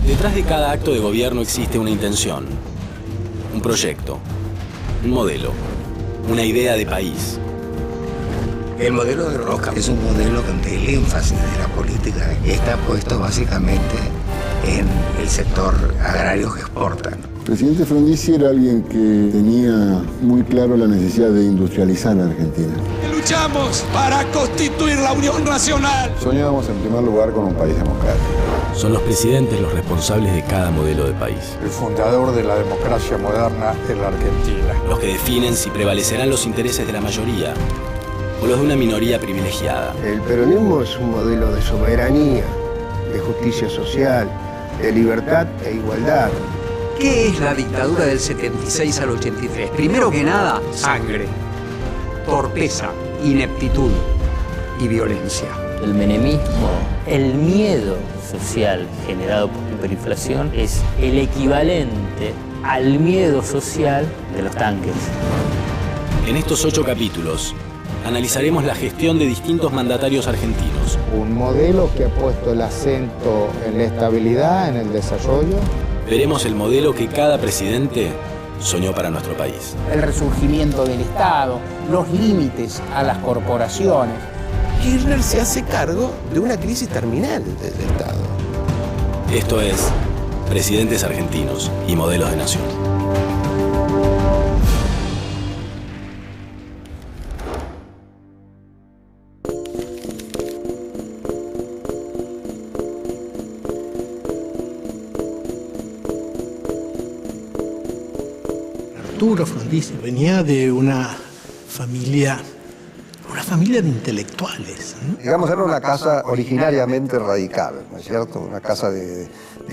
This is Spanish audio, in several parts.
Detrás de cada acto de gobierno existe una intención, un proyecto, un modelo, una idea de país. El modelo de Roca es un modelo donde el énfasis de la política está puesto básicamente en el sector agrario que exportan. El presidente Frondizi era alguien que tenía muy claro la necesidad de industrializar a Argentina. Luchamos para constituir la Unión Nacional. Soñábamos en primer lugar con un país democrático. Son los presidentes los responsables de cada modelo de país. El fundador de la democracia moderna en la Argentina. Los que definen si prevalecerán los intereses de la mayoría o los de una minoría privilegiada. El peronismo es un modelo de soberanía, de justicia social, de libertad e igualdad. ¿Qué es la dictadura del 76 al 83? Primero que nada, sangre, torpeza, ineptitud y violencia. El menemismo, el miedo social generado por la hiperinflación es el equivalente al miedo social de los tanques. En estos 8 capítulos analizaremos la gestión de distintos mandatarios argentinos. Un modelo que ha puesto el acento en la estabilidad, en el desarrollo. Veremos el modelo que cada presidente soñó para nuestro país. El resurgimiento del Estado, los límites a las corporaciones. Kirchner se hace cargo de una crisis terminal del Estado. Esto es Presidentes Argentinos y Modelos de Nación. Arturo Frondizi venía de una familia de intelectuales. Digamos, era una casa originariamente radical, ¿no es cierto? Una casa de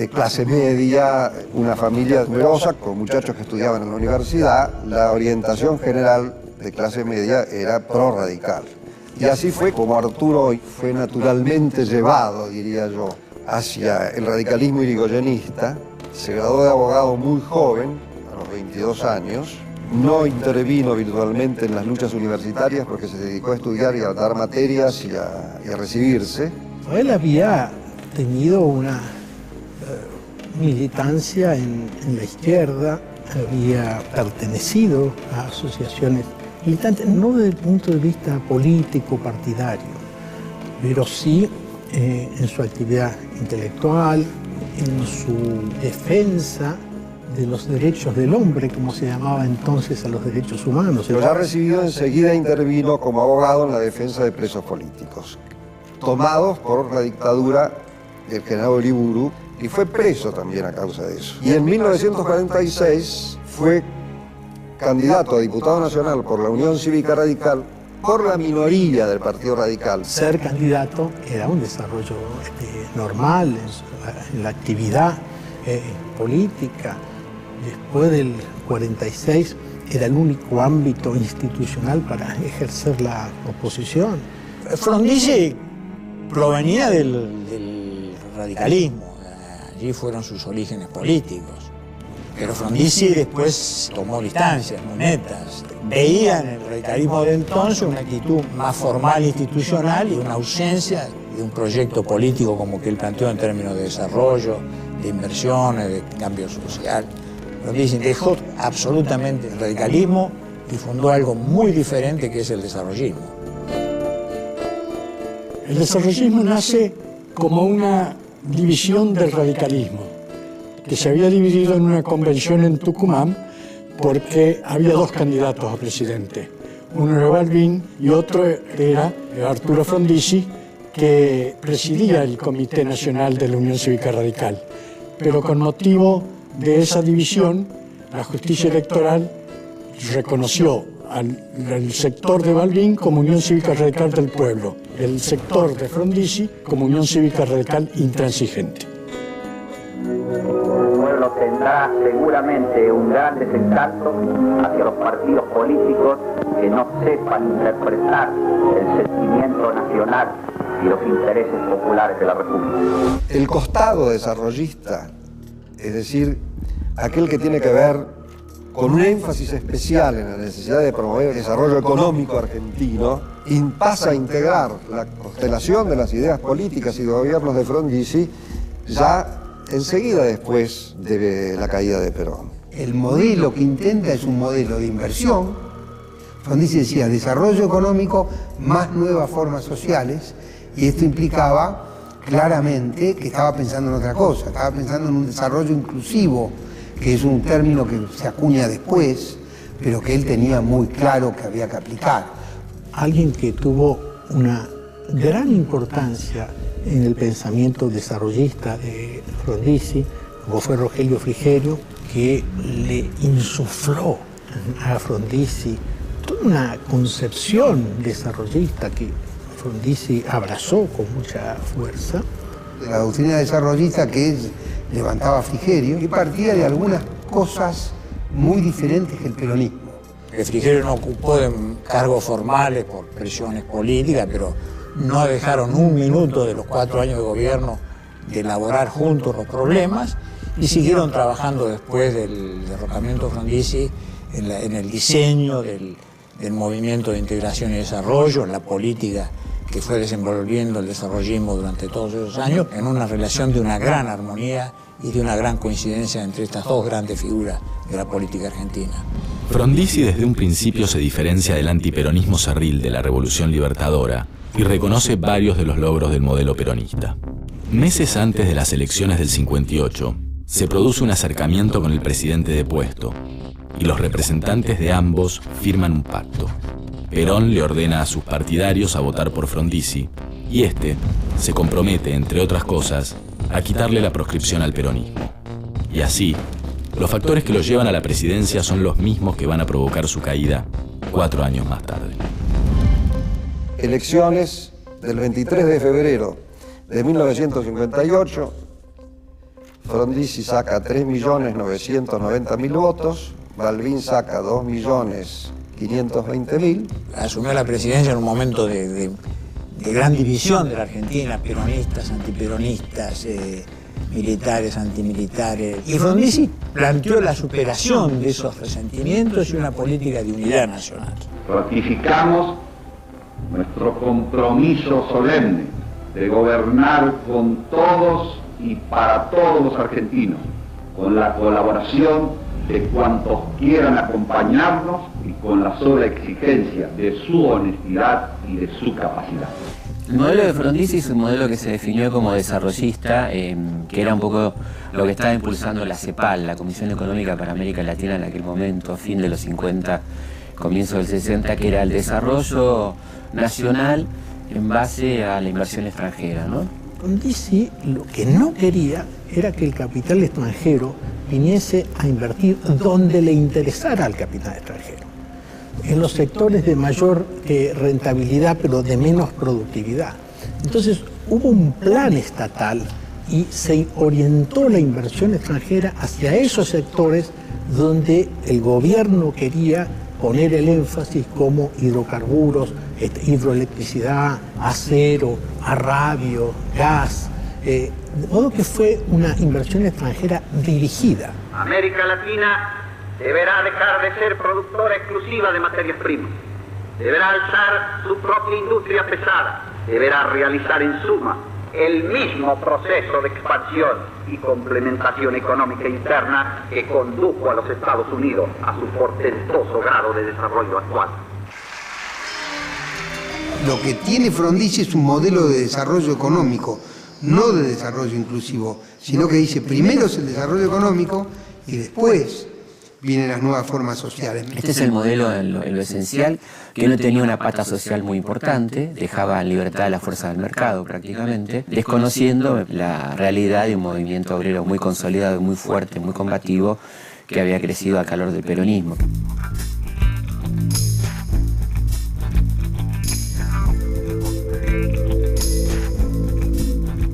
clase media, una familia numerosa, con muchachos que estudiaban en la universidad. La orientación general de clase media era pro-radical. Y así fue como Arturo fue naturalmente llevado, diría yo, hacia el radicalismo irigoyenista. Se graduó de abogado muy joven, a los 22 años. No intervino virtualmente en las luchas universitarias porque se dedicó a estudiar y a dar materias y a recibirse. Él había tenido una militancia en la izquierda, había pertenecido a asociaciones militantes, no desde el punto de vista político, partidario, pero sí en su actividad intelectual, en su defensa de los derechos del hombre, como se llamaba entonces a los derechos humanos. Pero ya recibido enseguida intervino como abogado en la defensa de presos políticos, tomados por la dictadura del general Uriburu, y fue preso también a causa de eso. Y en 1946 fue candidato a diputado nacional por la Unión Cívica Radical, por la minoría del Partido Radical. Ser candidato era un desarrollo normal en la actividad política. Después del 46 era el único ámbito institucional para ejercer la oposición. Frondizi provenía del radicalismo, allí fueron sus orígenes políticos. Pero Frondizi después tomó distancias, muy netas. Veía en el radicalismo de entonces una actitud más formal institucional y una ausencia de un proyecto político como que él planteó en términos de desarrollo, de inversiones, de cambio social. Frondizi dejó absolutamente el radicalismo y fundó algo muy diferente que es el desarrollismo. El desarrollismo nace como una división del radicalismo, que se había dividido en una convención en Tucumán porque había 2 candidatos a presidente. Uno era Balbín y otro era Arturo Frondizi, que presidía el Comité Nacional de la Unión Cívica Radical. Pero con motivo de esa división, la justicia electoral reconoció al sector de Balbín como Unión Cívica Radical del Pueblo, el sector de Frondizi como Unión Cívica Radical intransigente. El pueblo tendrá seguramente un gran desencanto hacia los partidos políticos que no sepan interpretar el sentimiento nacional y los intereses populares de la República. El costado desarrollista, es decir, aquel que tiene que ver con un énfasis especial en la necesidad de promover el desarrollo económico argentino, pasa a integrar la constelación de las ideas políticas y de gobiernos de Frondizi ya enseguida después de la caída de Perón. El modelo que intenta es un modelo de inversión. Frondizi decía desarrollo económico más nuevas formas sociales, y esto implicaba claramente que estaba pensando en otra cosa, estaba pensando en un desarrollo inclusivo, que es un término que se acuña después, pero que él tenía muy claro que había que aplicar. Alguien que tuvo una gran importancia en el pensamiento desarrollista de Frondizi, como fue Rogelio Frigerio, que le insufló a Frondizi toda una concepción desarrollista que Frondizi abrazó con mucha fuerza. La doctrina desarrollista que levantaba Frigerio, que partía de algunas cosas muy diferentes que el peronismo. Frigerio no ocupó de cargos formales por presiones políticas, pero no dejaron un minuto de los 4 años de gobierno de elaborar juntos los problemas y siguieron trabajando después del derrocamiento de Frondizi en el diseño del movimiento de integración y desarrollo, en la política que fue desenvolviendo el desarrollismo durante todos esos años, en una relación de una gran armonía y de una gran coincidencia entre estas dos grandes figuras de la política argentina. Frondizi desde un principio se diferencia del antiperonismo cerril de la Revolución Libertadora y reconoce varios de los logros del modelo peronista. Meses antes de las elecciones del 58, se produce un acercamiento con el presidente depuesto y los representantes de ambos firman un pacto. Perón le ordena a sus partidarios a votar por Frondizi y este se compromete, entre otras cosas, a quitarle la proscripción al peronismo. Y así, los factores que lo llevan a la presidencia son los mismos que van a provocar su caída 4 años más tarde. Elecciones del 23 de febrero de 1958, Frondizi saca 3.990.000 votos, Balbín saca 2.520.000. Asumió la presidencia en un momento de gran división de la Argentina, peronistas, antiperonistas, militares, antimilitares. Y Frondizi planteó la superación de esos resentimientos y una política de unidad nacional. Ratificamos nuestro compromiso solemne de gobernar con todos y para todos los argentinos, con la colaboración de cuantos quieran acompañarnos y con la sola exigencia de su honestidad y de su capacidad. El modelo de Frondizi es un modelo que se definió como desarrollista, que era un poco lo que estaba impulsando la CEPAL, la Comisión Económica para América Latina en aquel momento, fin de los 50, comienzo del 60, que era el desarrollo nacional en base a la inversión extranjera, ¿no? Frondizi lo que no quería era que el capital extranjero viniese a invertir donde le interesara al capital extranjero, en los sectores de mayor rentabilidad pero de menos productividad. Entonces hubo un plan estatal y se orientó la inversión extranjera hacia esos sectores donde el gobierno quería poner el énfasis, como hidrocarburos, hidroelectricidad, acero, arrabio, gas. De modo que fue una inversión extranjera dirigida. América Latina deberá dejar de ser productora exclusiva de materias primas. Deberá alzar su propia industria pesada. Deberá realizar en suma el mismo proceso de expansión y complementación económica interna que condujo a los Estados Unidos a su portentoso grado de desarrollo actual. Lo que tiene Frondizi es un modelo de desarrollo económico, no de desarrollo inclusivo, sino que dice primero es el desarrollo económico y después vienen las nuevas formas sociales. Este es el modelo en lo esencial, que no tenía una pata social muy importante, dejaba en libertad a la fuerza del mercado prácticamente, desconociendo la realidad de un movimiento obrero muy consolidado, muy fuerte, muy combativo, que había crecido a calor del peronismo.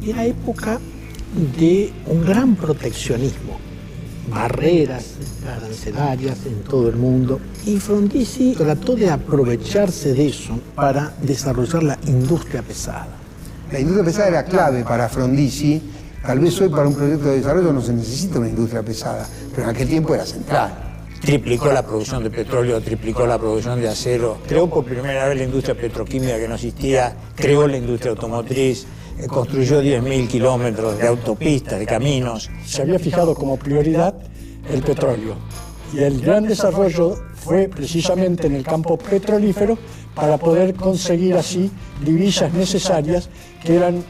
Era época de un gran proteccionismo, barreras arancelarias en todo el mundo, y Frondizi trató de aprovecharse de eso para desarrollar la industria pesada. La industria pesada era clave para Frondizi. Tal vez hoy para un proyecto de desarrollo no se necesita una industria pesada, pero en aquel tiempo era central. Triplicó la producción de petróleo, triplicó la producción de acero, creó por primera vez la industria petroquímica que no existía, creó la industria automotriz, construyó 10.000 kilómetros de autopistas, de caminos. Se había fijado como prioridad el petróleo. Y el gran desarrollo fue precisamente en el campo petrolífero para poder conseguir así divisas necesarias que eran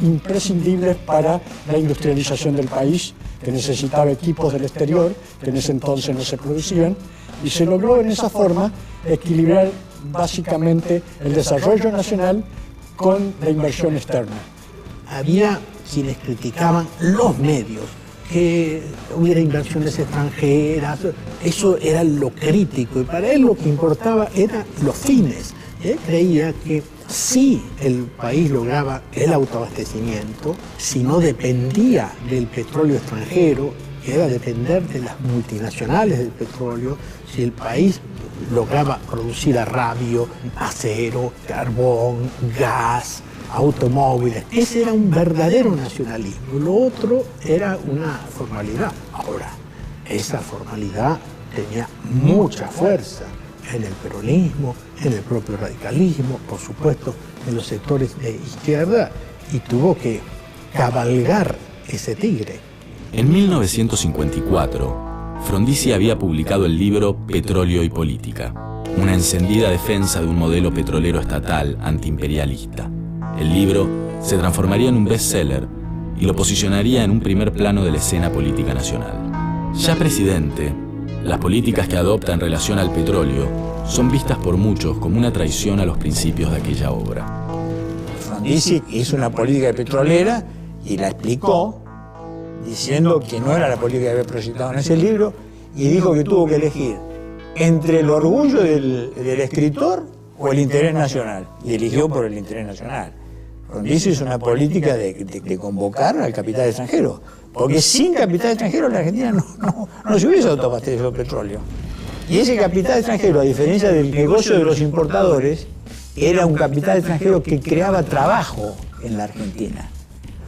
imprescindibles para la industrialización del país, que necesitaba equipos del exterior, que en ese entonces no se producían, y se logró en esa forma equilibrar básicamente el desarrollo nacional con la inversión externa. Había quienes criticaban los medios, que hubiera inversiones extranjeras, eso era lo crítico, y para él lo que importaba eran los fines. Él creía que si el país lograba el autoabastecimiento, si no dependía del petróleo extranjero, que era depender de las multinacionales del petróleo, si el país lograba producir arrabio, acero, carbón, gas, automóviles, ese era un verdadero nacionalismo. Lo otro era una formalidad. Ahora, esa formalidad tenía mucha fuerza en el peronismo, en el propio radicalismo, por supuesto, en los sectores de izquierda, y tuvo que cabalgar ese tigre. En 1954, Frondizi había publicado el libro Petróleo y Política, una encendida defensa de un modelo petrolero estatal antiimperialista. El libro se transformaría en un bestseller y lo posicionaría en un primer plano de la escena política nacional. Ya presidente, las políticas que adopta en relación al petróleo son vistas por muchos como una traición a los principios de aquella obra. Frondizi hizo una política petrolera y la explicó, diciendo que no era la política que había proyectado en ese libro, y dijo que tuvo que elegir entre el orgullo del escritor o el interés nacional, y eligió por el interés nacional. Frondizi hizo una política de convocar al capital extranjero, porque sin capital extranjero la Argentina no se hubiese autoabastecido el petróleo. Y ese capital extranjero, a diferencia del negocio de los importadores, era un capital extranjero que creaba trabajo en la Argentina.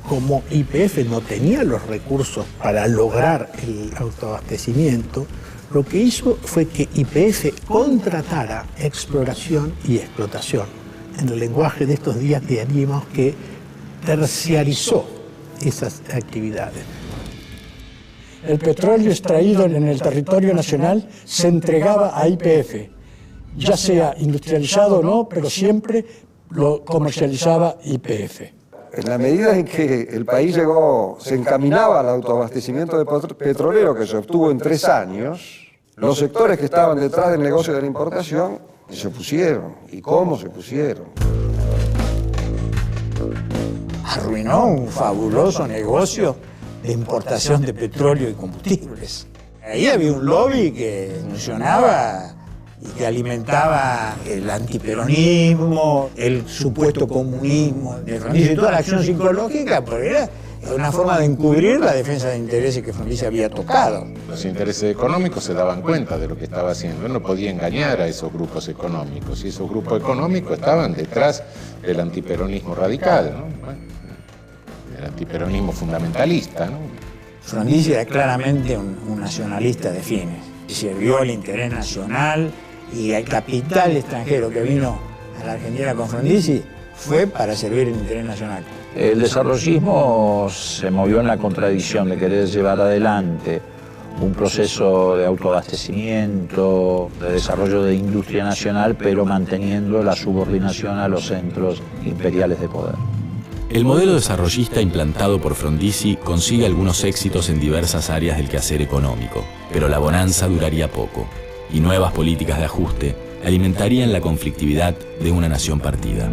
Como YPF no tenía los recursos para lograr el autoabastecimiento, lo que hizo fue que YPF contratara exploración y explotación. En el lenguaje de estos días diríamos que terciarizó esas actividades. El petróleo extraído en el territorio nacional se entregaba a YPF, ya sea industrializado o no, pero siempre lo comercializaba YPF. En la medida en que el país se encaminaba al autoabastecimiento de petrolero, que se obtuvo en 3 años, los sectores que estaban detrás del negocio de la importación se opusieron. ¿Y cómo se opusieron? Arruinó un fabuloso negocio de importación de petróleo y combustibles. Ahí había un lobby que funcionaba y que alimentaba el antiperonismo, el supuesto comunismo de Frondizi, y toda la acción psicológica, porque era una forma de encubrir la defensa de intereses que Frondizi había tocado. Los intereses económicos se daban cuenta de lo que estaba haciendo. Él no podía engañar a esos grupos económicos, y esos grupos económicos estaban detrás del antiperonismo radical, ¿no? Bueno, el antiperonismo fundamentalista, ¿no? Frondizi era claramente un nacionalista de fines. Sirvió el interés nacional, y el capital extranjero que vino a la Argentina con Frondizi fue para servir el interés nacional. El desarrollismo se movió en la contradicción de querer llevar adelante un proceso de autoabastecimiento, de desarrollo de industria nacional, pero manteniendo la subordinación a los centros imperiales de poder. El modelo desarrollista implantado por Frondizi consigue algunos éxitos en diversas áreas del quehacer económico, pero la bonanza duraría poco, y nuevas políticas de ajuste alimentarían la conflictividad de una nación partida.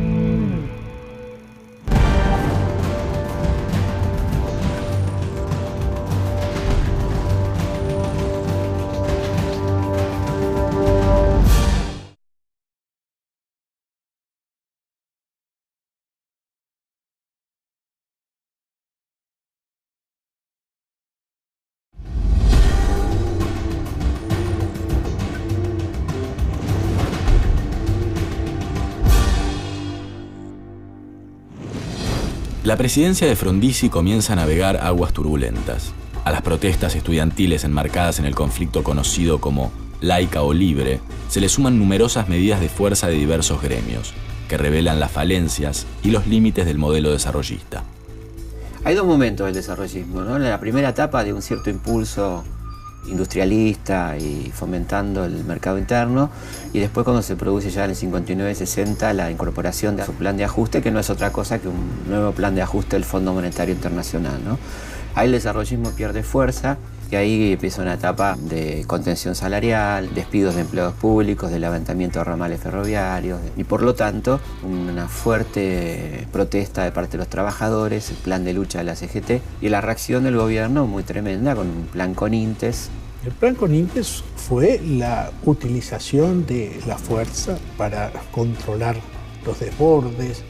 La presidencia de Frondizi comienza a navegar aguas turbulentas. A las protestas estudiantiles enmarcadas en el conflicto conocido como laica o libre, se le suman numerosas medidas de fuerza de diversos gremios, que revelan las falencias y los límites del modelo desarrollista. Hay dos momentos del desarrollismo, ¿no? En la primera etapa de un cierto impulso industrialista y fomentando el mercado interno, y después cuando se produce ya en el 59-60 la incorporación de su plan de ajuste, que no es otra cosa que un nuevo plan de ajuste del Fondo Monetario Internacional, ¿no? Ahí el desarrollismo pierde fuerza y ahí empieza una etapa de contención salarial, despidos de empleados públicos, de levantamiento de ramales ferroviarios y por lo tanto una fuerte protesta de parte de los trabajadores, el plan de lucha de la CGT y la reacción del gobierno muy tremenda con un plan Conintes. El plan Conintes fue la utilización de la fuerza para controlar los desbordes.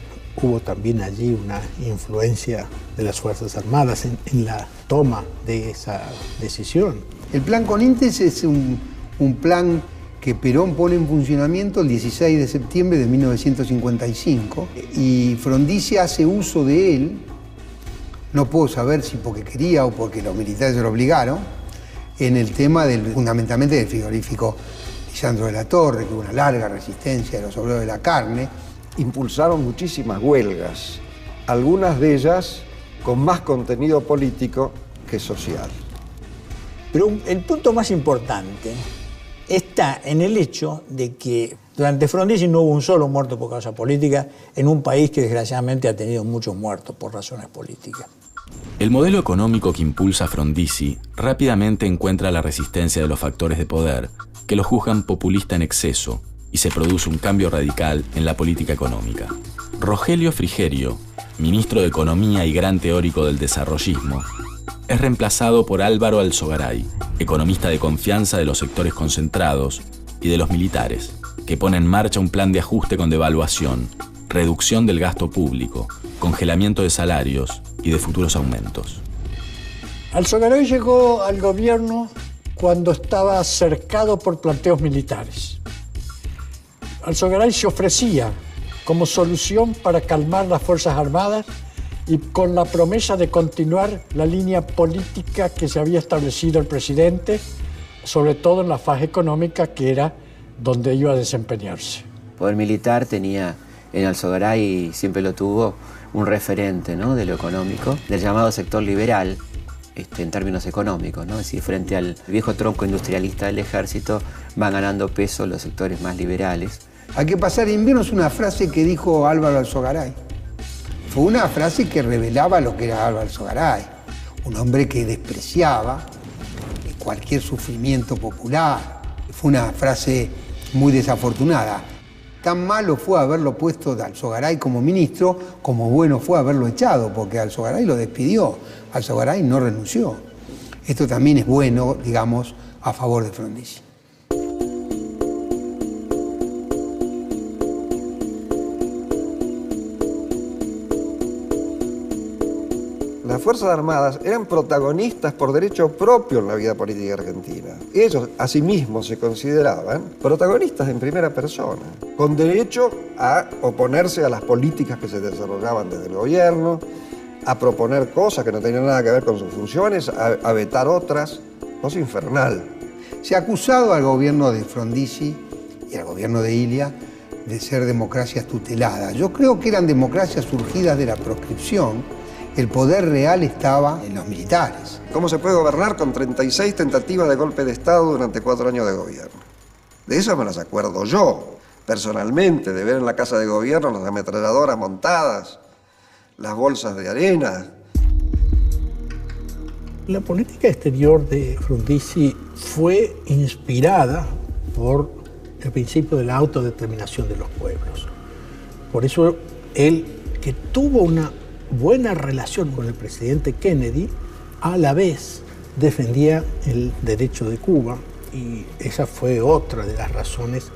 Hubo también allí una influencia de las Fuerzas Armadas en la toma de esa decisión. El plan Conintes es un plan que Perón pone en funcionamiento el 16 de septiembre de 1955 y Frondizi hace uso de él, no puedo saber si porque quería o porque los militares se lo obligaron, en el tema fundamentalmente del frigorífico Lisandro de la Torre, que hubo una larga resistencia de los obreros de la carne. Impulsaron muchísimas huelgas, algunas de ellas con más contenido político que social. Pero el punto más importante está en el hecho de que durante Frondizi no hubo un solo muerto por causa política en un país que desgraciadamente ha tenido muchos muertos por razones políticas. El modelo económico que impulsa Frondizi rápidamente encuentra la resistencia de los factores de poder que lo juzgan populista en exceso y se produce un cambio radical en la política económica. Rogelio Frigerio, ministro de Economía y gran teórico del desarrollismo, es reemplazado por Álvaro Alzogaray, economista de confianza de los sectores concentrados y de los militares, que pone en marcha un plan de ajuste con devaluación, reducción del gasto público, congelamiento de salarios y de futuros aumentos. Alzogaray llegó al gobierno cuando estaba cercado por planteos militares. Alzogaray se ofrecía como solución para calmar las Fuerzas Armadas y con la promesa de continuar la línea política que se había establecido el presidente, sobre todo en la fase económica que era donde iba a desempeñarse. El poder militar tenía en Alzogaray, siempre lo tuvo, un referente, ¿no?, de lo económico, del llamado sector liberal, en términos económicos, ¿no? Es decir, frente al viejo tronco industrialista del ejército, van ganando peso los sectores más liberales. Hay que pasar invierno es una frase que dijo Álvaro Alzogaray. Fue una frase que revelaba lo que era Álvaro Alzogaray, un hombre que despreciaba cualquier sufrimiento popular. Fue una frase muy desafortunada. Tan malo fue haberlo puesto de Alzogaray como ministro, como bueno fue haberlo echado, porque Alzogaray lo despidió. Alzogaray no renunció. Esto también es bueno, digamos, a favor de Frondizi. Las Fuerzas Armadas eran protagonistas por derecho propio en la vida política argentina. Ellos, asimismo, se consideraban protagonistas en primera persona, con derecho a oponerse a las políticas que se desarrollaban desde el gobierno, a proponer cosas que no tenían nada que ver con sus funciones, a vetar otras. Cosa infernal. Se ha acusado al gobierno de Frondizi y al gobierno de Ilia de ser democracias tuteladas. Yo creo que eran democracias surgidas de la proscripción. El poder real estaba en los militares. ¿Cómo se puede gobernar con 36 tentativas de golpe de Estado durante 4 años de gobierno? De eso me las acuerdo yo, personalmente, de ver en la Casa de Gobierno las ametralladoras montadas, las bolsas de arena. La política exterior de Frondizi fue inspirada por el principio de la autodeterminación de los pueblos. Por eso él, que tuvo una buena relación con el presidente Kennedy, a la vez defendía el derecho de Cuba, y esa fue otra de las razones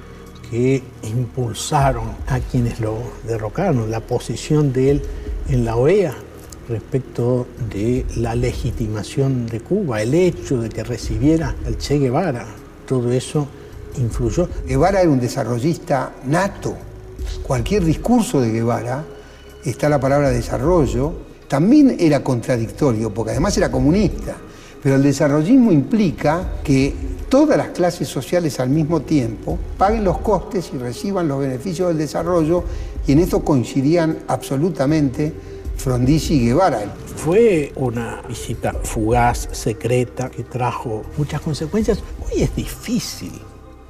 que impulsaron a quienes lo derrocaron, la posición de él en la OEA respecto de la legitimación de Cuba, el hecho de que recibiera al Che Guevara, todo eso influyó. Guevara era un desarrollista nato. Cualquier discurso de Guevara, está la palabra desarrollo, también era contradictorio, porque además era comunista. Pero el desarrollismo implica que todas las clases sociales al mismo tiempo paguen los costes y reciban los beneficios del desarrollo, y en esto coincidían absolutamente Frondizi y Guevara. Fue una visita fugaz, secreta, que trajo muchas consecuencias. Hoy es difícil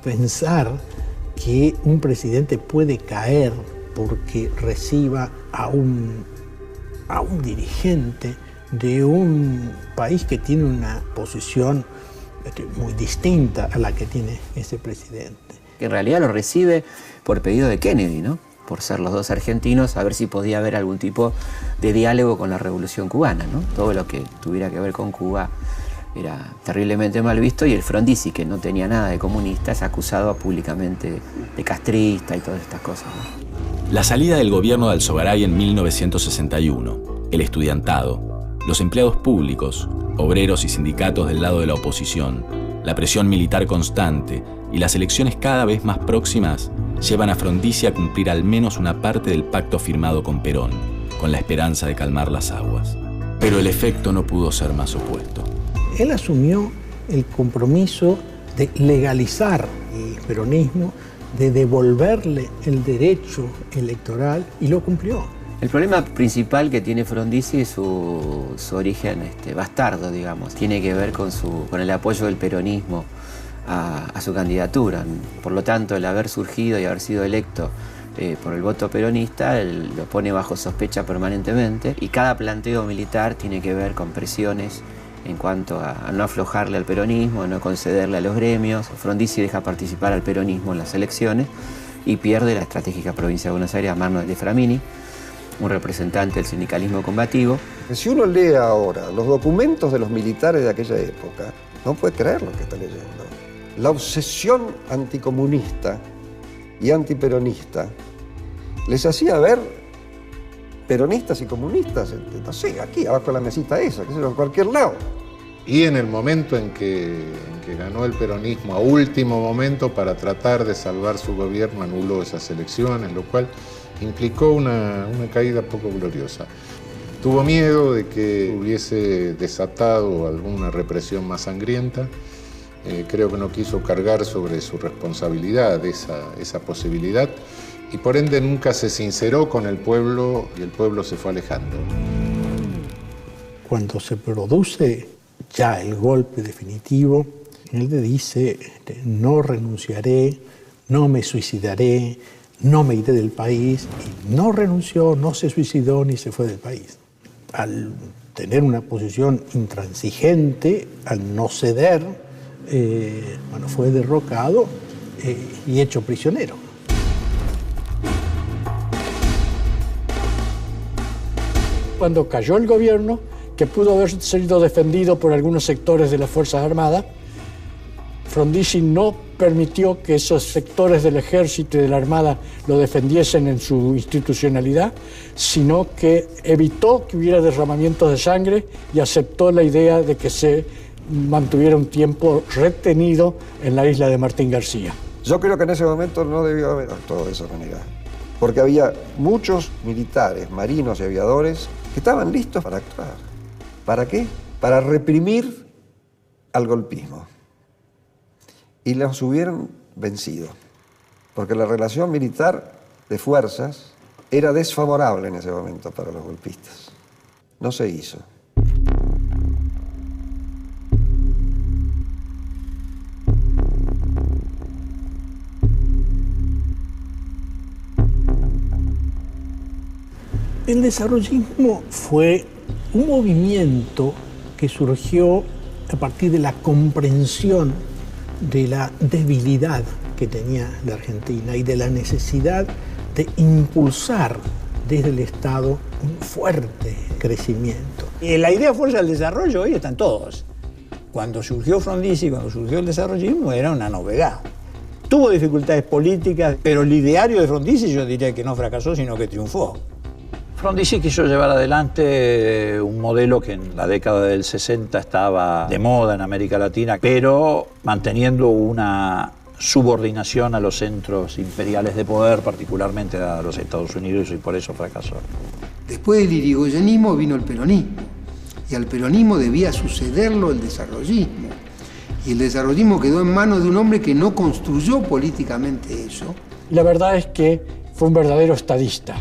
pensar que un presidente puede caer porque reciba a un dirigente de un país que tiene una posición muy distinta a la que tiene ese presidente. En realidad lo recibe por pedido de Kennedy, ¿no? Por ser los dos argentinos, a ver si podía haber algún tipo de diálogo con la Revolución Cubana, ¿no? Todo lo que tuviera que ver con Cuba era terriblemente mal visto, y el Frondizi, que no tenía nada de comunista, es acusado públicamente de castrista y todas estas cosas, ¿no? La salida del gobierno de Alzogaray en 1961, el estudiantado, los empleados públicos, obreros y sindicatos del lado de la oposición, la presión militar constante y las elecciones cada vez más próximas llevan a Frondizi a cumplir al menos una parte del pacto firmado con Perón, con la esperanza de calmar las aguas. Pero el efecto no pudo ser más opuesto. Él asumió el compromiso de legalizar el peronismo, de devolverle el derecho electoral, y lo cumplió. El problema principal que tiene Frondizi es su origen bastardo, digamos. Tiene que ver con el apoyo del peronismo a su candidatura. Por lo tanto, el haber surgido y haber sido electo por el voto peronista lo pone bajo sospecha permanentemente, y cada planteo militar tiene que ver con presiones en cuanto a no aflojarle al peronismo, a no concederle a los gremios. Frondizi deja participar al peronismo en las elecciones y pierde la estratégica provincia de Buenos Aires a manos de Framini, un representante del sindicalismo combativo. Si uno lee ahora los documentos de los militares de aquella época, no puede creer lo que está leyendo. La obsesión anticomunista y antiperonista les hacía ver peronistas y comunistas, no sé, aquí abajo de la mesita esa, qué sé yo, en cualquier lado. Y en el momento en que ganó el peronismo, a último momento, para tratar de salvar su gobierno, anuló esas elecciones, lo cual implicó una caída poco gloriosa. Tuvo miedo de que hubiese desatado alguna represión más sangrienta. Creo que no quiso cargar sobre su responsabilidad esa posibilidad, y por ende nunca se sinceró con el pueblo, y el pueblo se fue alejando. Cuando se produce ya el golpe definitivo, él le dice: no renunciaré, no me suicidaré, no me iré del país. Y no renunció, no se suicidó ni se fue del país. Al tener una posición intransigente, al no ceder, fue derrocado y hecho prisionero. Cuando cayó el gobierno, que pudo haber sido defendido por algunos sectores de las Fuerzas Armadas, Frondizi no permitió que esos sectores del ejército y de la Armada lo defendiesen en su institucionalidad, sino que evitó que hubiera derramamientos de sangre y aceptó la idea de que se mantuviera un tiempo retenido en la isla de Martín García. Yo creo que en ese momento no debió haber actuado de esa manera, porque había muchos militares, marinos y aviadores que estaban listos para actuar. ¿Para qué? Para reprimir al golpismo. Y los hubieran vencido, porque la relación militar de fuerzas era desfavorable en ese momento para los golpistas. No se hizo. El desarrollismo fue un movimiento que surgió a partir de la comprensión de la debilidad que tenía la Argentina y de la necesidad de impulsar desde el Estado un fuerte crecimiento. La idea fuerza del desarrollo hoy están todos. Cuando surgió Frondizi, cuando surgió el desarrollismo, era una novedad. Tuvo dificultades políticas, pero el ideario de Frondizi yo diría que no fracasó, sino que triunfó. Frondizi quiso llevar adelante un modelo que en la década del 60 estaba de moda en América Latina, pero manteniendo una subordinación a los centros imperiales de poder, particularmente a los Estados Unidos, y por eso fracasó. Después del irigoyenismo vino el peronismo, y al peronismo debía sucederlo el desarrollismo. Y el desarrollismo quedó en manos de un hombre que no construyó políticamente eso. Y la verdad es que fue un verdadero estadista,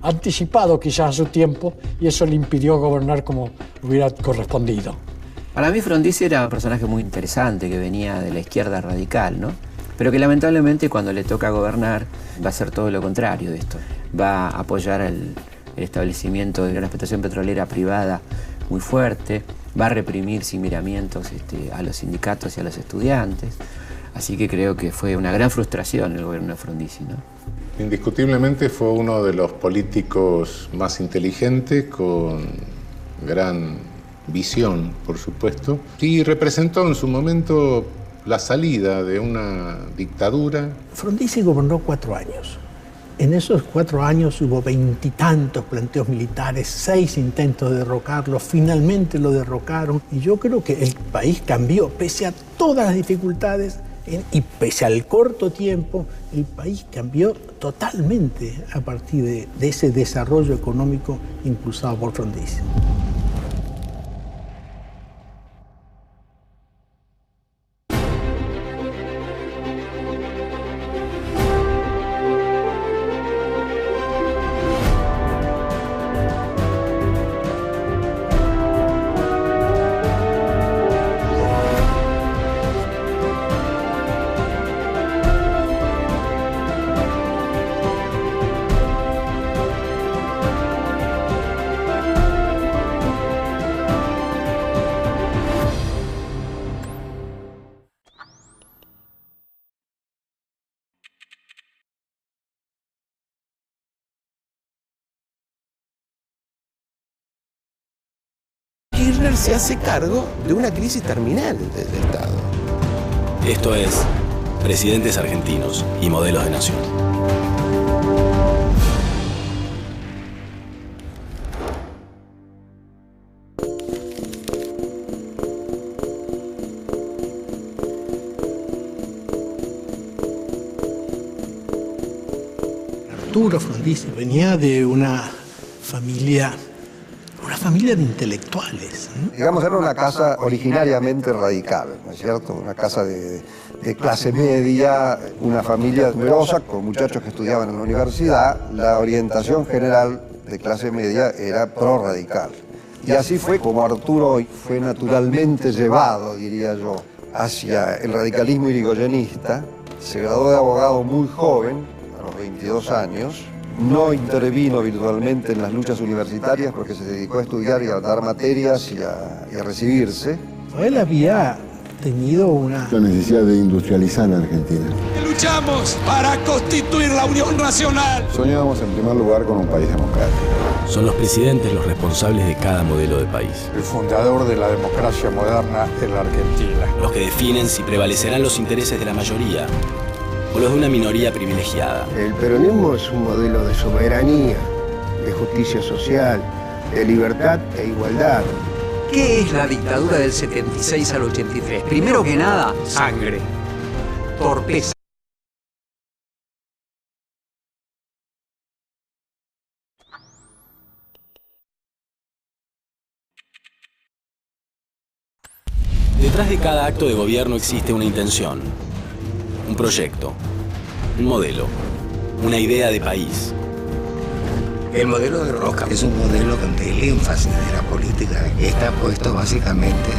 anticipado quizás a su tiempo, y eso le impidió gobernar como hubiera correspondido. Para mí Frondizi era un personaje muy interesante que venía de la izquierda radical, ¿no? Pero que lamentablemente cuando le toca gobernar va a hacer todo lo contrario de esto. Va a apoyar el establecimiento de una explotación petrolera privada muy fuerte, va a reprimir sin miramientos a los sindicatos y a los estudiantes. Así que creo que fue una gran frustración el gobierno de Frondizi, ¿no? Indiscutiblemente fue uno de los políticos más inteligentes, con gran visión, por supuesto, y representó en su momento la salida de una dictadura. Frondizi gobernó 4 años. En esos 4 años hubo 20 y tantos planteos militares, 6 intentos de derrocarlo, finalmente lo derrocaron. Y yo creo que el país cambió, pese a todas las dificultades y pese al corto tiempo, el país cambió totalmente a partir de ese desarrollo económico impulsado por Frondizi. Kirchner se hace cargo de una crisis terminal del Estado. Esto es Presidentes Argentinos y Modelos de Nación. Arturo Frondizi venía de una familia de intelectuales. Digamos, era una casa originariamente radical, ¿no es cierto? Una casa de clase media, una familia numerosa, con muchachos que estudiaban en la universidad. La orientación general de clase media era pro-radical. Y así fue como Arturo fue naturalmente llevado, diría yo, hacia el radicalismo irigoyenista. Se graduó de abogado muy joven, a los 22 años. No intervino virtualmente en las luchas universitarias porque se dedicó a estudiar y a dar materias y a recibirse. Él había tenido la necesidad de industrializar a Argentina. Luchamos para constituir la Unión Nacional. Soñábamos en primer lugar con un país democrático. Son los presidentes los responsables de cada modelo de país. El fundador de la democracia moderna en la Argentina. Los que definen si prevalecerán los intereses de la mayoría o los de una minoría privilegiada. El peronismo es un modelo de soberanía, de justicia social, de libertad e igualdad. ¿Qué es la dictadura del 76 al 83? Primero que nada, sangre, torpeza. Detrás de cada acto de gobierno existe una intención, un proyecto, un modelo, una idea de país. El modelo de Roca es un modelo donde el énfasis de la política está puesto básicamente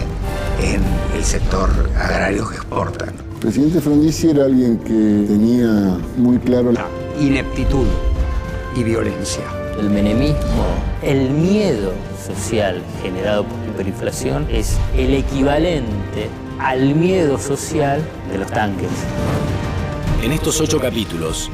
en el sector agrario que exporta. El presidente Frondizi era alguien que tenía muy claro la ineptitud y violencia. El menemismo, el miedo social generado por la hiperinflación es el equivalente al miedo social de los tanques. En estos 8 capítulos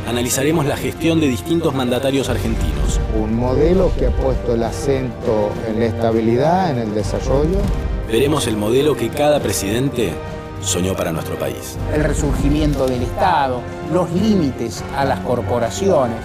analizaremos la gestión de distintos mandatarios argentinos. Un modelo que ha puesto el acento en la estabilidad, en el desarrollo. Veremos el modelo que cada presidente soñó para nuestro país. El resurgimiento del Estado, los límites a las corporaciones,